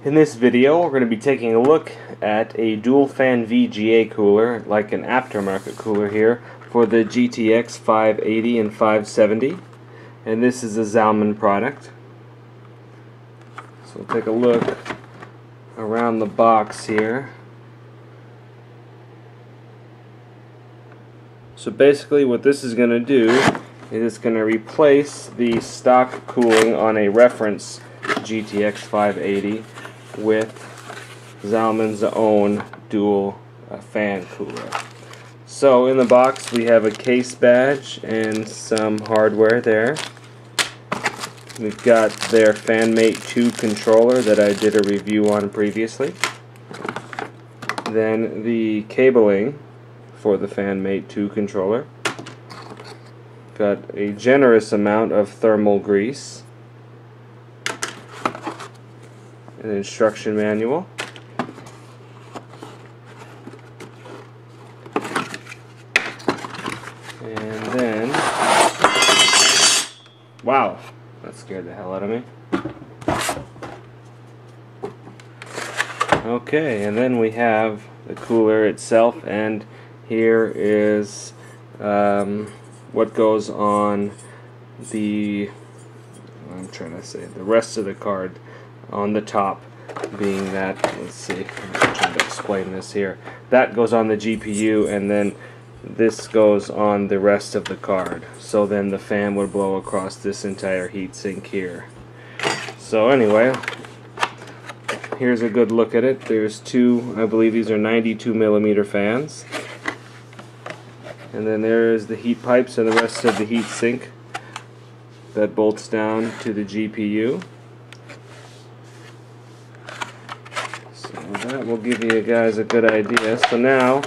In this video, we're going to be taking a look at a dual fan VGA cooler, like an aftermarket cooler here, for the GTX 580 and 570. And this is a Zalman product. So we'll take a look around the box here. So basically what this is going to do is it's going to replace the stock cooling on a reference GTX 580 with Zalman's own dual fan cooler. So in the box we have a case badge and some hardware there. We've got their FanMate 2 controller that I did a review on previously. Then the cabling for the FanMate 2 controller. Got a generous amount of thermal grease. An instruction manual. And then, wow, that scared the hell out of me. Okay, and then we have the cooler itself, and here is what goes on the, the rest of the card on the top, being that, let's see, I'm trying to explain this here. That goes on the GPU, and then this goes on the rest of the card. So then the fan would blow across this entire heatsink here. So anyway, here's a good look at it. There's two, I believe these are 92mm fans. And then there's the heat pipes and the rest of the heat sink that bolts down to the GPU. So that will give you guys a good idea. So now,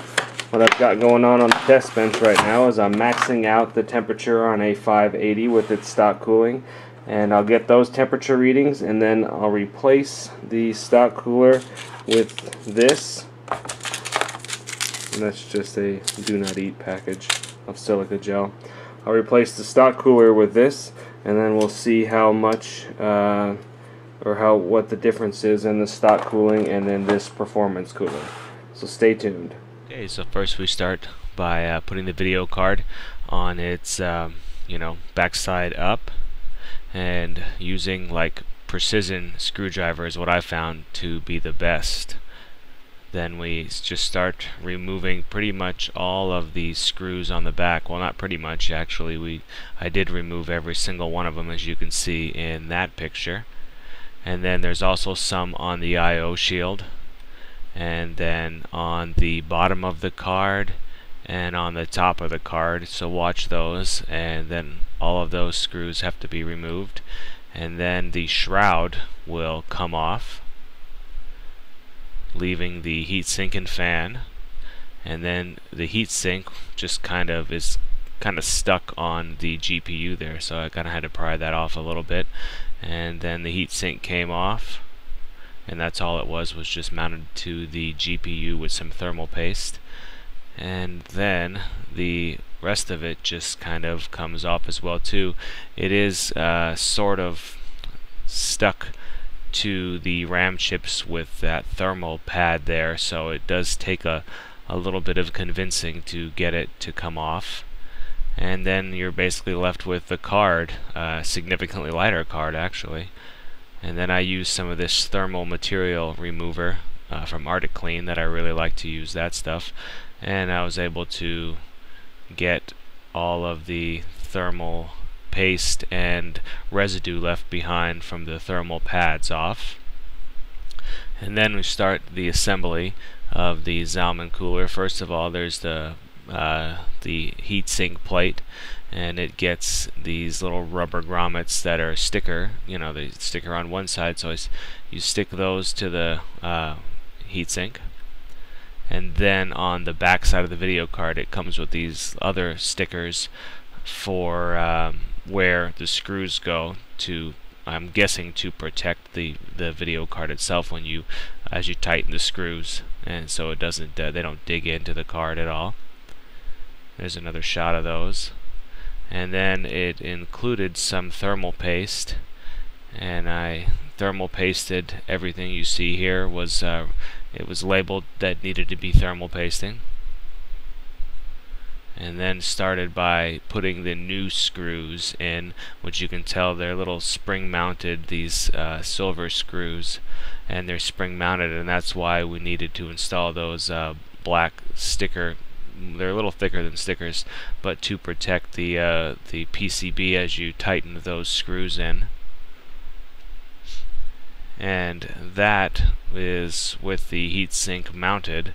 what I've got going on the test bench right now is I'm maxing out the temperature on a 580 with its stock cooling. And I'll get those temperature readings, and then I'll replace the stock cooler with this. And that's just a do not eat package of silica gel. I'll replace the stock cooler with this, and then we'll see how much what the difference is in the stock cooling and then this performance cooler. So stay tuned. Okay, so first we start by putting the video card on its backside up, and using like precision screwdriver is what I found to be the best. Then we just start removing pretty much all of the screws on the back. Well, not pretty much, actually. I did remove every single one of them, as you can see in that picture. And then there's also some on the I/O shield, and then on the bottom of the card and on the top of the card. So watch those, and then all of those screws have to be removed. And then the shroud will come off, leaving the heatsink and fan, and then the heatsink just is kind of stuck on the GPU there, so I kind of had to pry that off a little bit. And then the heatsink came off, and that's all it was just mounted to the GPU with some thermal paste. And then the rest of it just kind of comes off as well too. It is sort of stuck to the RAM chips with that thermal pad there, so it does take a little bit of convincing to get it to come off. And then you're basically left with the card, significantly lighter card actually. And then I use some of this thermal material remover from Arctic Clean that I really like to use that stuff, and I was able to get all of the thermal paste and residue left behind from the thermal pads off. And then we start the assembly of the Zalman cooler. First of all, there's the heatsink plate, and it gets these little rubber grommets that are sticker. They sticker on one side, so you stick those to the heatsink. And then on the back side of the video card, it comes with these other stickers for where the screws go to, I'm guessing, to protect the video card itself as you tighten the screws, and so it doesn't they don't dig into the card at all. There's another shot of those. And then it included some thermal paste, and I thermal pasted. Everything you see here was it was labeled that needed to be thermal pasting, and then started by putting the new screws in, which you can tell they're little spring mounted, these silver screws, and they're spring mounted, and that's why we needed to install those black sticker. They're a little thicker than stickers, but to protect the PCB as you tighten those screws in. And that is with the heatsink mounted.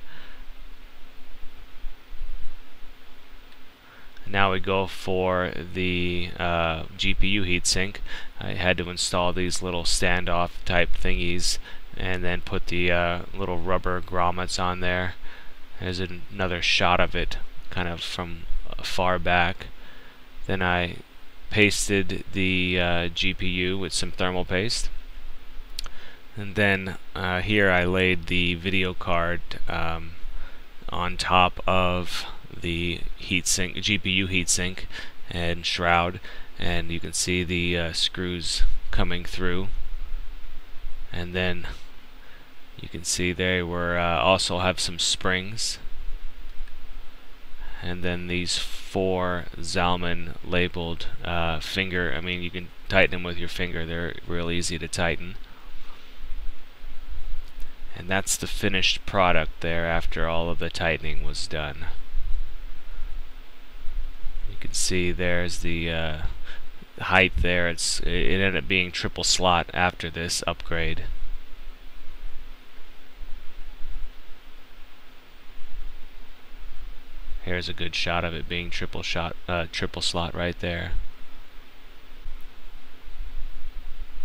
Now we go for the GPU heatsink. I had to install these little standoff type thingies and then put the little rubber grommets on there. There's another shot of it kind of from far back. Then I pasted the GPU with some thermal paste. And then here I laid the video card on top of the heatsink, GPU heatsink and shroud, and you can see the screws coming through. And then you can see they were also have some springs. And then these 4 Zalman labeled finger. I mean, you can tighten them with your finger. They're real easy to tighten. And that's the finished product there after all of the tightening was done. You can see there's the height there. It ended up being triple slot after this upgrade. Here's a good shot of it being triple slot right there.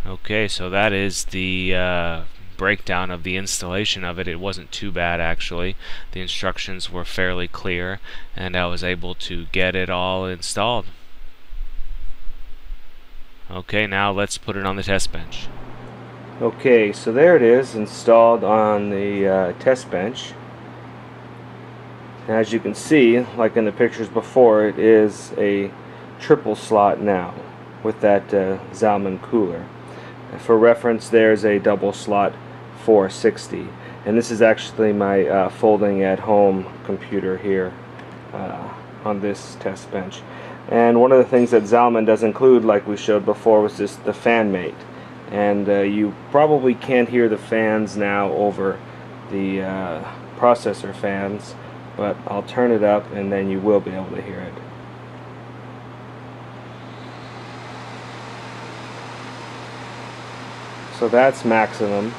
Okay, so that is the breakdown of the installation of it. It wasn't too bad actually. The instructions were fairly clear, and I was able to get it all installed. Okay, now let's put it on the test bench. Okay, so there it is, installed on the test bench. As you can see, like in the pictures before, it is a triple slot now with that Zalman cooler. For reference, there's a double slot 460, and this is actually my folding at home computer here on this test bench. And one of the things that Zalman does include, like we showed before, was just the fan mate, and you probably can't hear the fans now over the processor fans, but I'll turn it up and then you will be able to hear it. So that's maximum,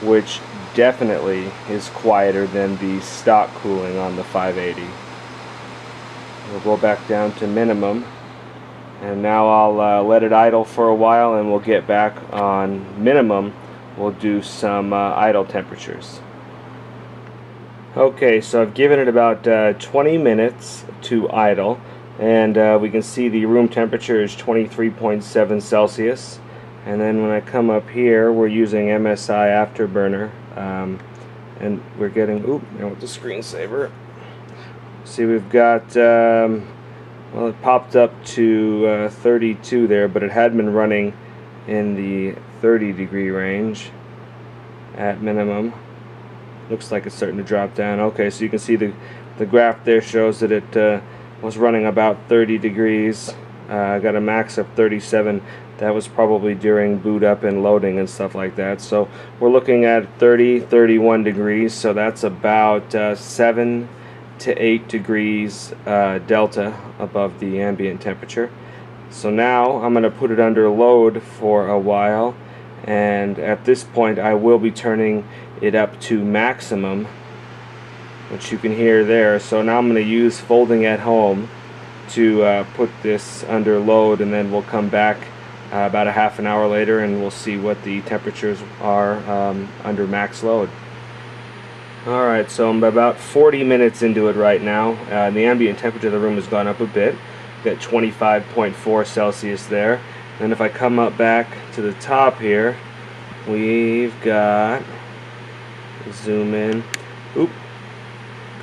which definitely is quieter than the stock cooling on the 580. We'll go back down to minimum, and now I'll let it idle for a while, and we'll get back on minimum. We'll do some idle temperatures. Okay, so I've given it about 20 minutes to idle, and we can see the room temperature is 23.7 Celsius. And then when I come up here, we're using MSI Afterburner, and we're getting, now with the screensaver. See, we've got, well, it popped up to 32 there, but it had been running in the 30-degree range at minimum. Looks like it's starting to drop down. Okay, so you can see the graph there shows that it was running about 30 degrees. I got a max of 37. That was probably during boot up and loading and stuff like that. So we're looking at 30, 31 degrees. So that's about 7 to 8 degrees delta above the ambient temperature. So now I'm going to put it under load for a while, and at this point I will be turning it up to maximum, which you can hear there. So now I'm going to use folding at home to put this under load, and then we'll come back about a half an hour later and we'll see what the temperatures are under max load. Alright, so I'm about 40 minutes into it right now. The ambient temperature of the room has gone up a bit. Got 25.4 Celsius there. And if I come up back to the top here, we've got, zoom in,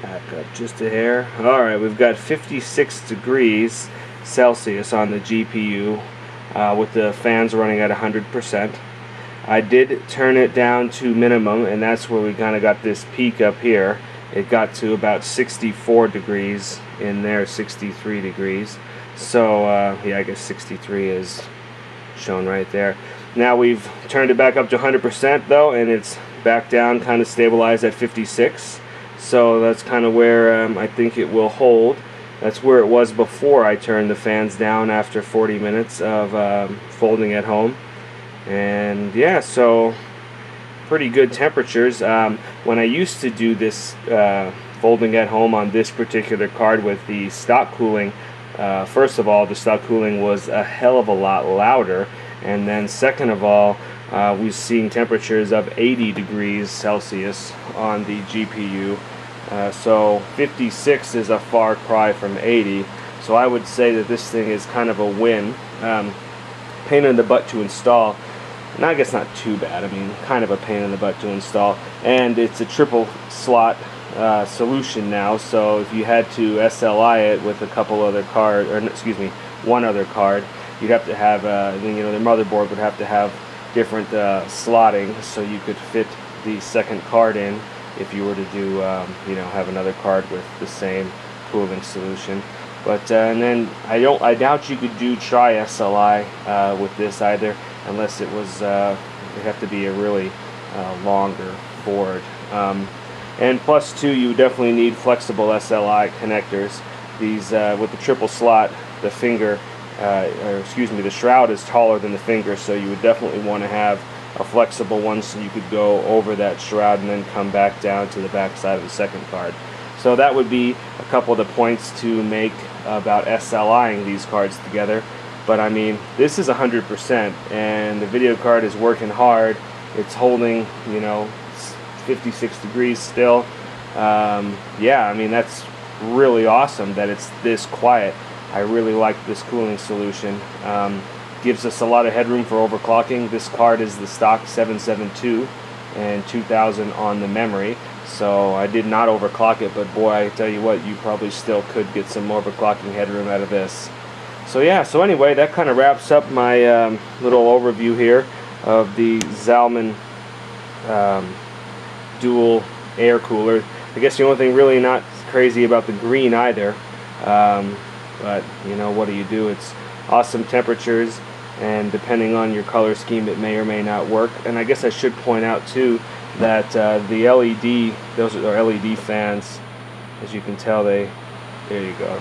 back up just a hair. Alright, we've got 56 degrees Celsius on the GPU with the fans running at 100%. I did turn it down to minimum, and that's where we kind of got this peak up here. It got to about 64 degrees in there, 63 degrees. So yeah, I guess 63 is shown right there. Now we've turned it back up to 100% though, and it's back down, kind of stabilized at 56. So that's kind of where I think it will hold. That's where it was before I turned the fans down after 40 minutes of folding at home. And yeah, so pretty good temperatures. When I used to do this folding at home on this particular card with the stock cooling, first of all, the stock cooling was a hell of a lot louder, and then second of all, we're seeing temperatures of 80 degrees Celsius on the GPU. So 56 is a far cry from 80, so I would say that this thing is kind of a win. Pain in the butt to install, and I guess not too bad. I mean, kind of a pain in the butt to install, and it's a triple slot solution now, so if you had to SLI it with a couple other cards, or excuse me, one other card, you'd have to have, you know, the motherboard would have to have different slotting so you could fit the second card in if you were to do, you know, have another card with the same cooling solution. But and then I doubt you could do tri-SLI with this either, unless it was it'd have to be a really longer board. And plus two, you definitely need flexible SLI connectors. These with the triple slot, the finger, or excuse me, the shroud is taller than the finger, so you would definitely want to have a flexible one so you could go over that shroud and then come back down to the back side of the second card. So that would be a couple of the points to make about SLIing these cards together. But I mean, this is 100%, and the video card is working hard. It's holding, you know, 56 degrees still. Yeah, I mean, that's really awesome that it's this quiet. I really like this cooling solution. Gives us a lot of headroom for overclocking. This card is the stock 772 and 2000 on the memory, so I did not overclock it, but boy, I tell you what, you probably still could get some overclocking headroom out of this. So yeah, so anyway, that kind of wraps up my little overview here of the Zalman dual air cooler. I guess the only thing really not crazy about the green either, but you know, what do you do? It's awesome temperatures, and depending on your color scheme it may or may not work. And I guess I should point out too that the LED, those are LED fans, as you can tell, there you go,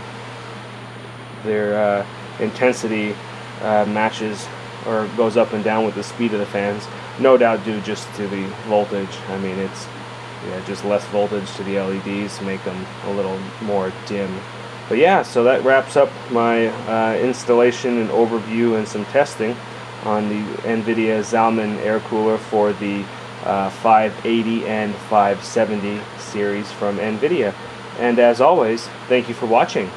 their intensity matches or goes up and down with the speed of the fans, no doubt due just to the voltage. I mean, it's just less voltage to the LEDs to make them a little more dim. But yeah, so that wraps up my installation and overview and some testing on the Nvidia Zalman air cooler for the 580 and 570 series from Nvidia. And as always, thank you for watching.